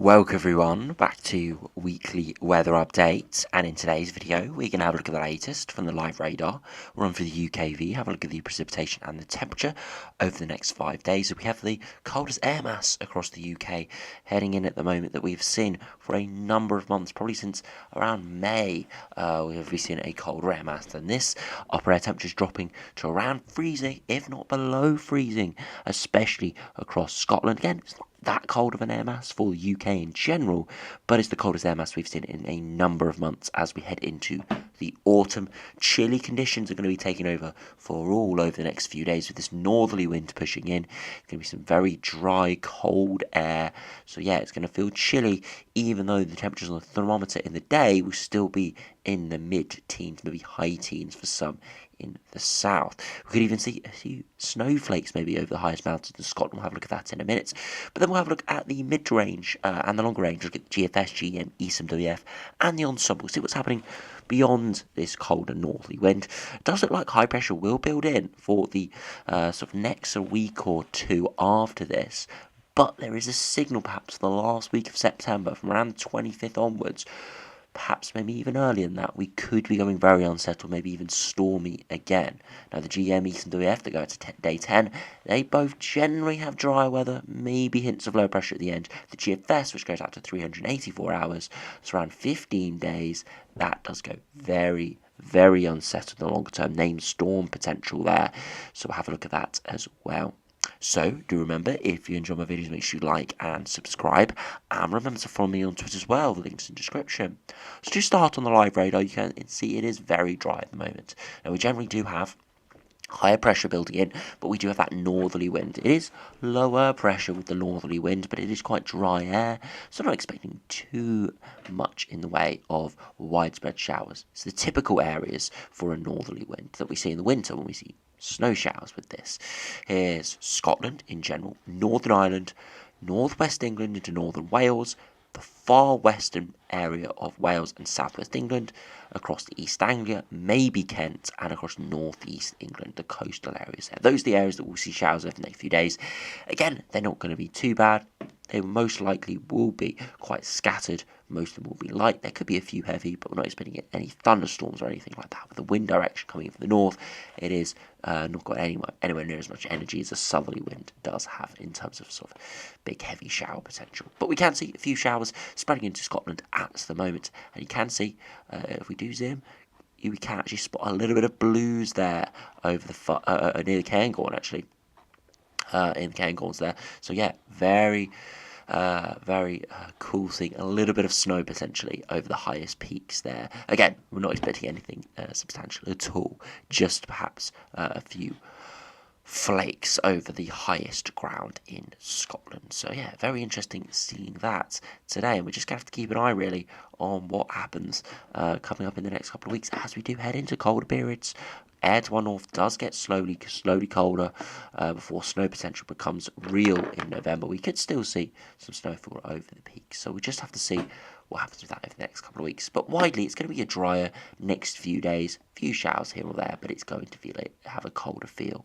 Welcome everyone back to weekly weather updates, and in today's video we're going to have a look at the latest from the live radar, run through the UKV, have a look at the precipitation and the temperature over the next 5 days. So we have the coldest air mass across the UK heading in at the moment that we've seen for a number of months, probably since around May. We have seen a colder air mass than this. Upper air temperatures dropping to around freezing, if not below freezing, especially across Scotland. Again, it's not that cold of an air mass for the UK in general, but it's the coldest air mass we've seen in a number of months as we head into the autumn. Chilly conditions are going to be taking over for all over the next few days with this northerly wind pushing in. It's going to be some very dry, cold air. So yeah, it's going to feel chilly, even though the temperatures on the thermometer in the day will still be in the mid-teens, maybe high teens for some in the south. We could even see a few snowflakes maybe over the highest mountains in Scotland. We'll have a look at that in a minute. But then we'll have a look at the mid-range and the longer range. Look at the GFS, GM, ESMWF and the Ensembles. See what's happening beyond this colder northerly wind. It does look like high pressure will build in for the sort of next week or two after this. But there is a signal perhaps the last week of September from around the 25th onwards, perhaps maybe even earlier than that, we could be going very unsettled, maybe even stormy again. Now the GM, East and WF that go to day 10, they both generally have dry weather, maybe hints of low pressure at the end. The GFS, which goes out to 384 hours, it's around 15 days, that does go very, very unsettled in the longer term. Named storm potential there, so we'll have a look at that as well. So, do remember, if you enjoy my videos, make sure you like and subscribe. And remember to follow me on Twitter as well, the link's in the description. So, to start on the live radar, you can see it is very dry at the moment. Now, we generally do have higher pressure building in, but we do have that northerly wind. It is lower pressure with the northerly wind, but it is quite dry air, so I'm not expecting too much in the way of widespread showers. It's the typical areas for a northerly wind that we see in the winter when we see snow showers with this. Here's Scotland in general, Northern Ireland, northwest England into northern Wales, the far western area of Wales and southwest England, across the East Anglia, maybe Kent, and across northeast England, the coastal areas there. Those are the areas that we'll see showers over the next few days. Again, they're not going to be too bad. They most likely will be quite scattered. Most of them will be light. There could be a few heavy, but we're not expecting any thunderstorms or anything like that. With the wind direction coming from the north, it is not got anywhere near as much energy as a southerly wind does have in terms of sort of big heavy shower potential. But we can see a few showers spreading into Scotland at the moment, and you can see if we do zoom, we can actually spot a little bit of blues there over the near the Cairngorm actually. In the Cairngorms there, so yeah, very cool seeing a little bit of snow potentially over the highest peaks there. Again, we're not expecting anything substantial at all, just perhaps a few flakes over the highest ground in Scotland. So yeah, very interesting seeing that today, and we're just going to have to keep an eye really on what happens coming up in the next couple of weeks as we do head into colder periods. Air to our north does get slowly colder before snow potential becomes real in November. We could still see some snowfall over the peaks, so we just have to see what happens with that over the next couple of weeks. But widely, it's going to be a drier next few days, few showers here or there, but it's going to have a colder feel.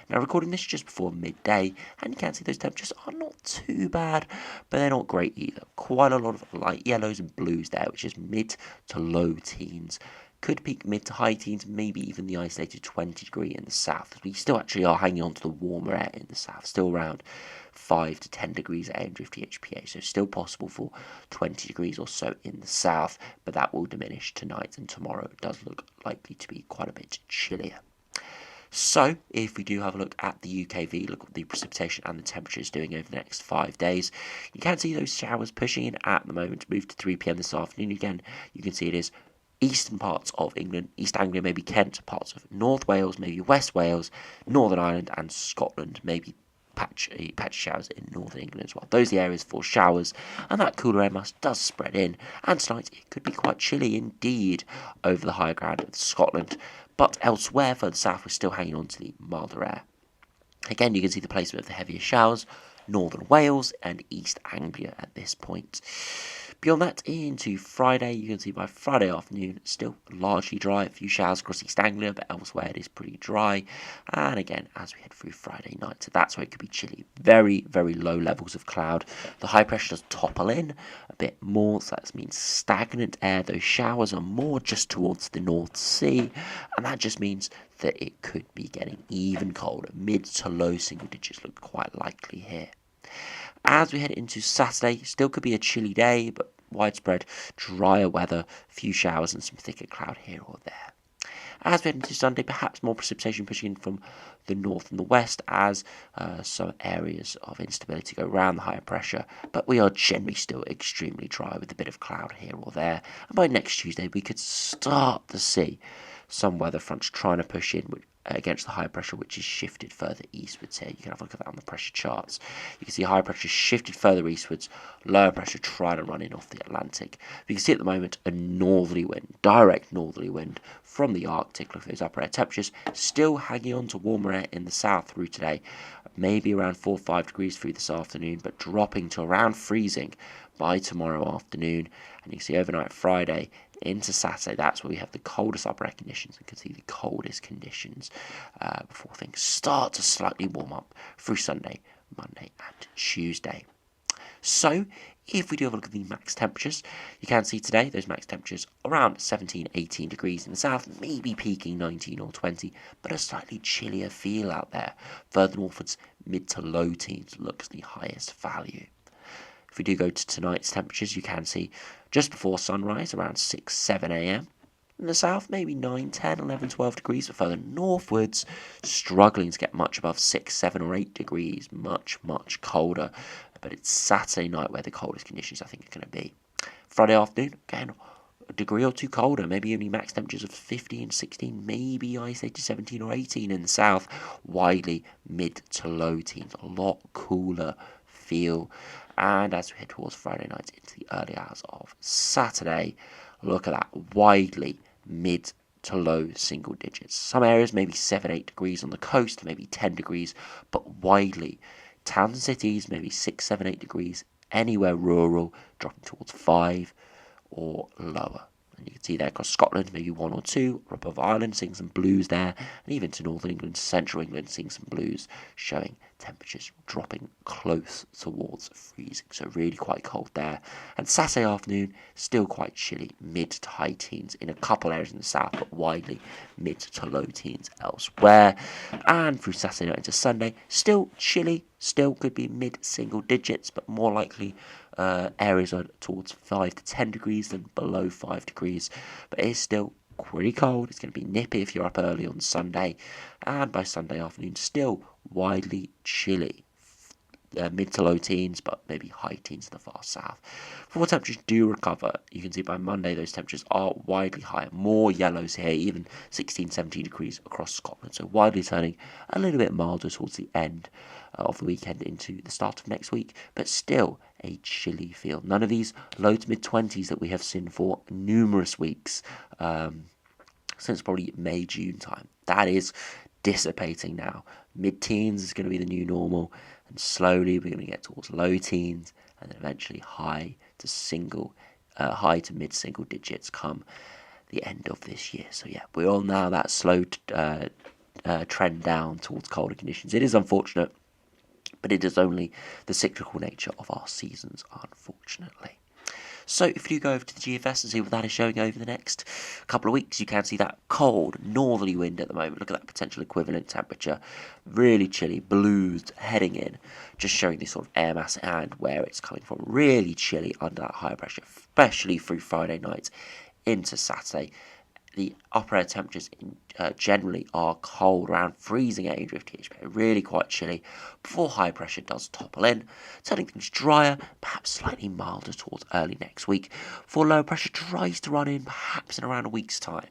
Now, recording this just before midday, and you can see those temperatures are not too bad, but they're not great either. Quite a lot of light yellows and blues there, which is mid to low teens. Could peak mid to high teens, maybe even the isolated 20 degree in the south. We still actually are hanging on to the warmer air in the south, still around 5 to 10 degrees at AM drift HPA, so still possible for 20 degrees or so in the south, but that will diminish tonight, and tomorrow it does look likely to be quite a bit chillier. So, if we do have a look at the UKV, look what the precipitation and the temperature is doing over the next 5 days, you can see those showers pushing in at the moment. Move to 3 p.m. this afternoon. Again, you can see it is eastern parts of England, East Anglia, maybe Kent, parts of North Wales, maybe West Wales, Northern Ireland and Scotland, maybe patchy showers in Northern England as well. Those are the areas for showers, and that cooler air mass does spread in, and tonight it could be quite chilly indeed over the higher ground of Scotland, but elsewhere further south we're still hanging on to the milder air. Again, you can see the placement of the heavier showers, northern Wales and East Anglia at this point. Beyond that, into Friday, you can see by Friday afternoon, still largely dry. A few showers across East Anglia, but elsewhere it is pretty dry. And again, as we head through Friday night, so that's where it could be chilly. Very, very low levels of cloud. The high pressure does topple in a bit more, so that means stagnant air. Those showers are more just towards the North Sea, and that just means that it could be getting even colder. Mid to low single digits look quite likely here. As we head into Saturday, still could be a chilly day, but widespread drier weather, a few showers and some thicker cloud here or there. As we head into Sunday, perhaps more precipitation pushing in from the north and the west as some areas of instability go around the higher pressure, but we are generally still extremely dry with a bit of cloud here or there. And by next Tuesday, we could start to see some weather fronts trying to push in against the high pressure, which is shifted further eastwards here. You can have a look at that on the pressure charts. You can see high pressure shifted further eastwards, lower pressure trying to run in off the Atlantic. You can see at the moment a northerly wind, direct northerly wind from the Arctic. Look at those upper air temperatures, still hanging on to warmer air in the south through today. Maybe around 4 or 5 degrees through this afternoon, but dropping to around freezing by tomorrow afternoon. And you can see overnight Friday into Saturday, that's where we have the coldest upper air conditions. You can see the coldest conditions before things start to slightly warm up through Sunday, Monday and Tuesday. So, if we do have a look at the max temperatures, you can see today those max temperatures around 17, 18 degrees in the south, maybe peaking 19 or 20, but a slightly chillier feel out there. Further northwards, mid to low teens looks the highest value. If we do go to tonight's temperatures, you can see just before sunrise, around 6, 7 a.m. In the south, maybe 9, 10, 11, 12 degrees, but further northwards, struggling to get much above 6, 7 or 8 degrees, much, much colder. But it's Saturday night where the coldest conditions I think are going to be. Friday afternoon, again, a degree or two colder, maybe only max temperatures of 15, 16, maybe isolated 17 or 18 in the south, widely mid to low teens, a lot cooler feel. And as we head towards Friday night into the early hours of Saturday, look at that, widely mid to low single digits. Some areas maybe 7, 8 degrees on the coast, maybe 10 degrees, but widely. Towns and cities maybe 6, 7, 8 degrees, anywhere rural dropping towards 5 or lower. And you can see there across Scotland, maybe 1 or 2, or above Ireland, seeing some blues there, and even to northern England, central England, seeing some blues, showing temperatures dropping close towards freezing, so really quite cold there. And Saturday afternoon, still quite chilly, mid to high teens in a couple areas in the south, but widely mid to low teens elsewhere. And through Saturday night into Sunday, still chilly, still could be mid-single digits, but more likely areas are towards 5 to 10 degrees than below 5 degrees. But it is still pretty cold. It's going to be nippy if you're up early on Sunday. And by Sunday afternoon, still widely chilly. Mid to low teens, but maybe high teens in the far south. Before temperatures do recover, you can see by Monday those temperatures are widely higher. More yellows here, even 16, 17 degrees across Scotland. So widely turning a little bit milder towards the end of the weekend into the start of next week, but still a chilly feel. None of these low to mid 20s that we have seen for numerous weeks since probably May, June time. That is dissipating now. Mid-teens is going to be the new normal, and slowly we're going to get towards low teens, and then eventually high to mid-single digits come the end of this year. So yeah, we're on now that slow trend down towards colder conditions. It is unfortunate, but it is only the cyclical nature of our seasons, unfortunately. So if you go over to the GFS and see what that is showing over the next couple of weeks, you can see that cold northerly wind at the moment. Look at that potential equivalent temperature. Really chilly, blues heading in, just showing this sort of air mass and where it's coming from. Really chilly under that higher pressure, especially through Friday night into Saturday. The upper air temperatures generally are cold, around freezing at 850 HP, really quite chilly, before high pressure does topple in, turning things drier, perhaps slightly milder towards early next week, before low pressure tries to run in perhaps in around a week's time.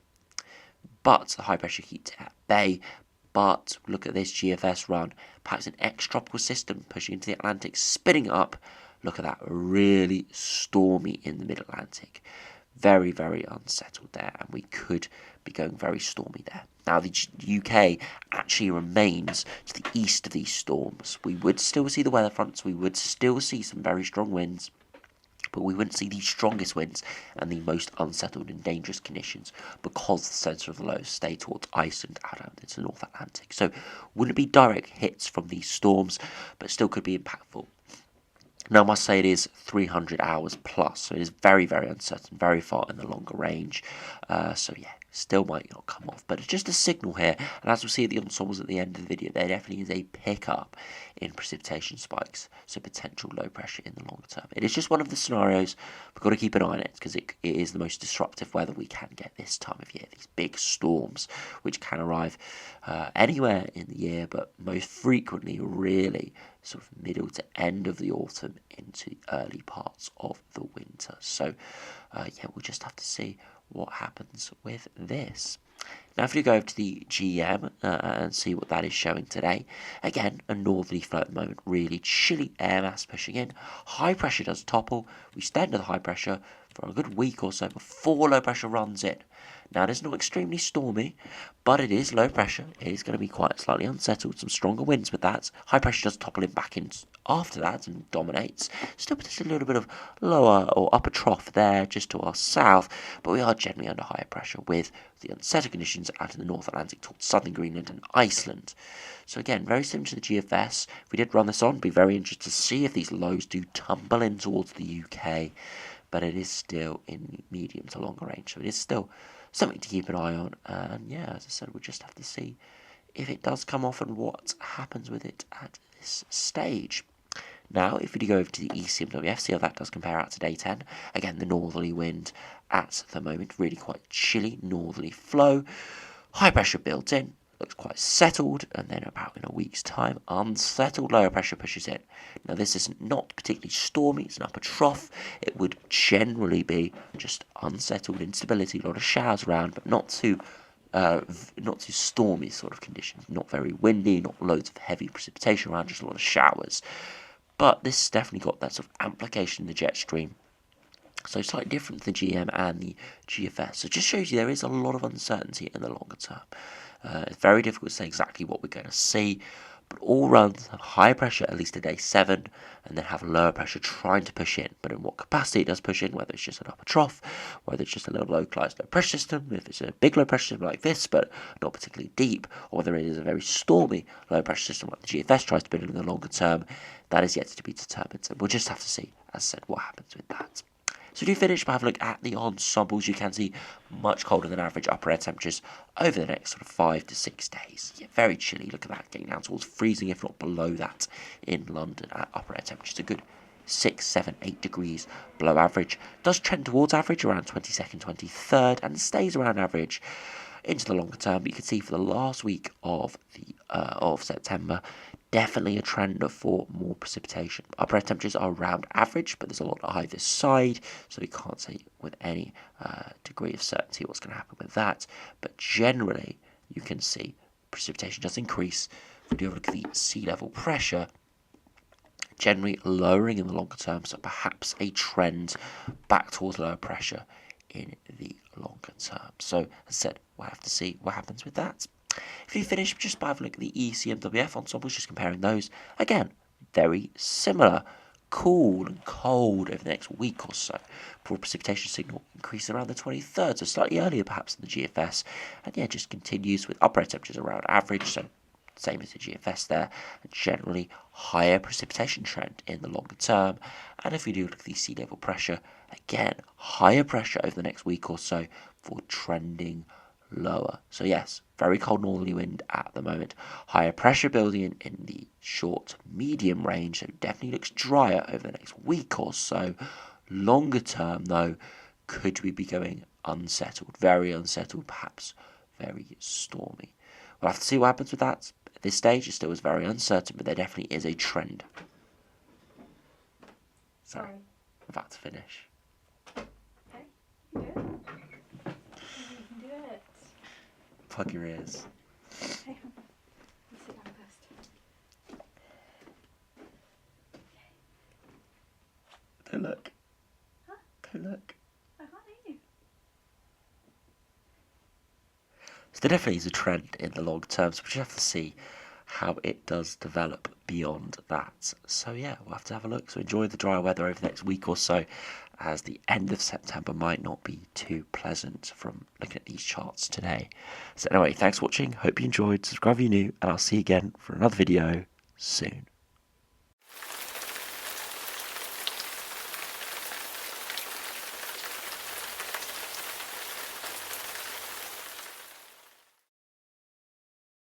But the high pressure keeps it at bay. But look at this GFS run, perhaps an ex-tropical system pushing into the Atlantic, spinning it up. Look at that, really stormy in the mid-Atlantic. Very, very unsettled there, and we could be going very stormy there. Now, the UK actually remains to the east of these storms. We would still see the weather fronts, we would still see some very strong winds, but we wouldn't see the strongest winds and the most unsettled and dangerous conditions because the centre of the low stay towards Iceland out into the North Atlantic. So, wouldn't be direct hits from these storms, but still could be impactful. Now, I must say it is 300 hours plus, so it is very, very uncertain, very far in the longer range. So yeah, still might not come off, but it's just a signal here. And as we'll see at the ensembles at the end of the video, there definitely is a pickup in precipitation spikes, so potential low pressure in the longer term. It is just one of the scenarios. We've got to keep an eye on it because it is the most disruptive weather we can get this time of year. These big storms, which can arrive anywhere in the year, but most frequently, really, sort of middle to end of the autumn into the early parts of the winter. So, yeah, we'll just have to see what happens with this. Now, if we go over to the GM and see what that is showing today, again, a northerly flow at the moment, really chilly air mass pushing in. High pressure does topple. We stay under the high pressure for a good week or so before low pressure runs in. Now, it is not extremely stormy, but it is low pressure. It is going to be quite slightly unsettled, some stronger winds with that. High pressure does topple in back in after that and dominates. Still potentially a little bit of lower or upper trough there just to our south, but we are generally under higher pressure with the unsettled conditions out in the North Atlantic towards southern Greenland and Iceland. So again, very similar to the GFS. If we did run this on, be very interested to see if these lows do tumble in towards the UK, but it is still in medium to longer range, so it is still something to keep an eye on. And yeah, as I said, we'll just have to see if it does come off and what happens with it at this stage. Now, if we go over to the ECMWF, see how that does compare out to day 10. Again, the northerly wind at the moment, really quite chilly northerly flow. High pressure built in, looks quite settled, and then about in a week's time, unsettled lower pressure pushes in. Now, this is not particularly stormy, it's an upper trough. It would generally be just unsettled instability, a lot of showers around, but not too stormy sort of conditions. Not very windy, not loads of heavy precipitation around, just a lot of showers. But this has definitely got that sort of amplification in the jet stream. So slightly different to the GM and the GFS. So it just shows you there is a lot of uncertainty in the longer term. It's very difficult to say exactly what we're going to see, but all runs have high pressure at least to day 7, and then have lower pressure trying to push in. But in what capacity it does push in, whether it's just an upper trough, whether it's just a little localized low pressure system, if it's a big low pressure system like this, but not particularly deep, or whether it is a very stormy low pressure system like the GFS tries to build in the longer term, that is yet to be determined. So we'll just have to see, as I said, what happens with that. So to finish by having a look at the ensembles, you can see much colder than average upper air temperatures over the next sort of 5 to 6 days. Yeah, very chilly. Look at that, getting down towards freezing, if not below that, in London at upper air temperatures. A good 6, 7, 8 degrees below average. Does trend towards average around 22nd, 23rd, and stays around average into the longer term. But you can see for the last week of September, definitely a trend for more precipitation. Upper air temperatures are around average, but there's a lot either side, so we can't say with any degree of certainty what's going to happen with that. But generally, you can see precipitation does increase. If we do look at the sea level pressure, generally lowering in the longer term, so perhaps a trend back towards lower pressure in the longer term. So, as I said, we'll have to see what happens with that. If you finish just by having a look at the ECMWF ensembles, just comparing those, again, very similar. Cool and cold over the next week or so, for a precipitation signal increase around the 23rd, so slightly earlier perhaps than the GFS, and yeah, just continues with upper air temperatures around average, so same as the GFS there, and generally higher precipitation trend in the longer term. And if we do look at the sea level pressure, again, higher pressure over the next week or so for trending lower. So yes, very cold northerly wind at the moment. Higher pressure building in the short, medium range, so definitely looks drier over the next week or so. Longer term, though, could we be going unsettled, very unsettled, perhaps very stormy. We'll have to see what happens with that. At this stage, it still is very uncertain, but there definitely is a trend. Sorry, I'm about to finish. Okay, you can do it. You can do it. Plug your ears. Okay, let's sit down first. Don't look. Huh? Don't look. I can't hear you. So there definitely is a trend in the long term, so we just have to see how it does develop beyond that. So yeah, we'll have to have a look. So enjoy the dry weather over the next week or so, as the end of September might not be too pleasant from looking at these charts today. So anyway, thanks for watching, hope you enjoyed, subscribe if you're new, and I'll see you again for another video soon.